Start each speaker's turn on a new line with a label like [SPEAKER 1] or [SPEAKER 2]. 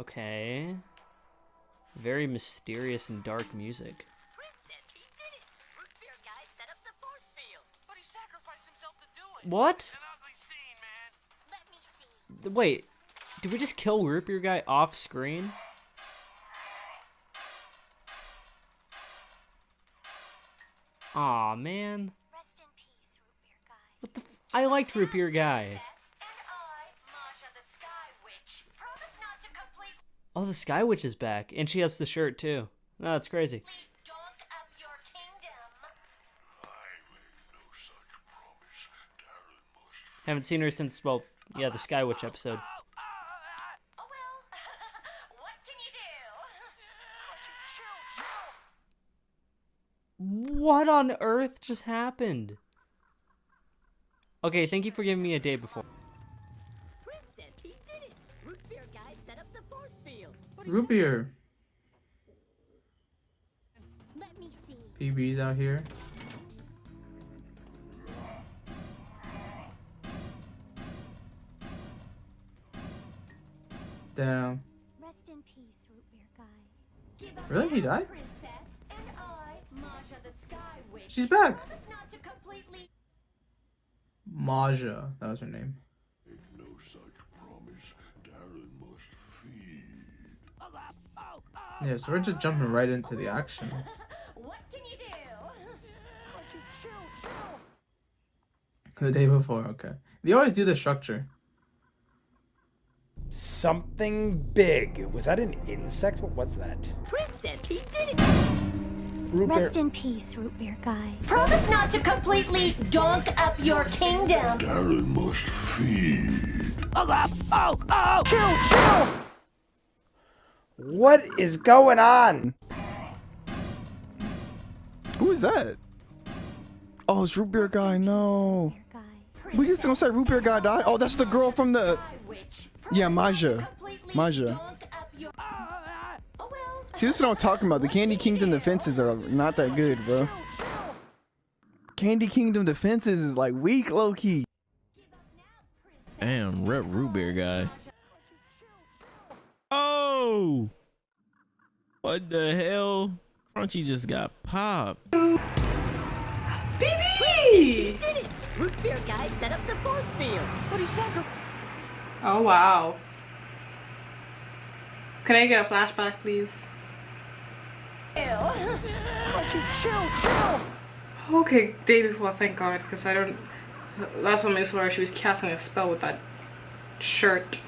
[SPEAKER 1] Okay. Very mysterious and dark music.
[SPEAKER 2] Princess, he did it! Root beer guy set up the force field. But he sacrificed himself to do it.
[SPEAKER 1] What?
[SPEAKER 2] An ugly scene, man. Let me see.
[SPEAKER 1] Wait, did we just kill Root Beer Guy off screen? Aw, man.
[SPEAKER 2] Rest in peace, Root Beer Guy.
[SPEAKER 1] What the I liked Root Beer Guy. Oh, the Sky Witch is back, and she has the shirt too. Oh, that's crazy. Haven't seen her since, well, yeah, the Sky Witch episode.
[SPEAKER 2] Oh well, what can you do?
[SPEAKER 1] What on earth just happened? Okay, thank you for giving me a day before.
[SPEAKER 2] Princess, he did it. Root beer guy set up the force field.
[SPEAKER 3] Root beer.
[SPEAKER 2] Let me see.
[SPEAKER 3] PB's out here. Damn.
[SPEAKER 2] Rest in peace, Root Beer Guy.
[SPEAKER 3] Really? He died?
[SPEAKER 2] Princess and I, Maja the Sky Witch.
[SPEAKER 3] She's back.
[SPEAKER 2] Promise not to completely.
[SPEAKER 3] Maja, that was her name.
[SPEAKER 4] Make no such promise. Darren must feed.
[SPEAKER 3] Yeah, so we're just jumping right into the action.
[SPEAKER 2] What can you do? Chill.
[SPEAKER 3] The day before, okay. They always do the structure.
[SPEAKER 5] Something big. Was that an insect? What was that?
[SPEAKER 2] Princess, he did it.
[SPEAKER 5] Root beer.
[SPEAKER 2] Rest in peace, Root Beer Guy. Promise not to completely donk up your kingdom.
[SPEAKER 4] Darren must feed.
[SPEAKER 5] Chill. What is going on?
[SPEAKER 6] Who is that? Oh, it's Root Beer Guy. No. We just gonna say Root Beer Guy died. Oh, that's the girl from the. Yeah, Maja. See, this is what I'm talking about. The Candy Kingdom defenses are not that good, bro. Candy Kingdom defenses is like weak, low key.
[SPEAKER 7] Damn, rep Root Beer Guy. Oh! What the hell? Crunchy just got popped.
[SPEAKER 2] He did it. Root Beer Guy set up the force field. But he sacrificed.
[SPEAKER 8] Oh wow. Can I get a flashback, please?
[SPEAKER 2] Chill.
[SPEAKER 8] Okay, day before, thank God, because I don't. Last time I saw her, she was casting a spell with that shirt.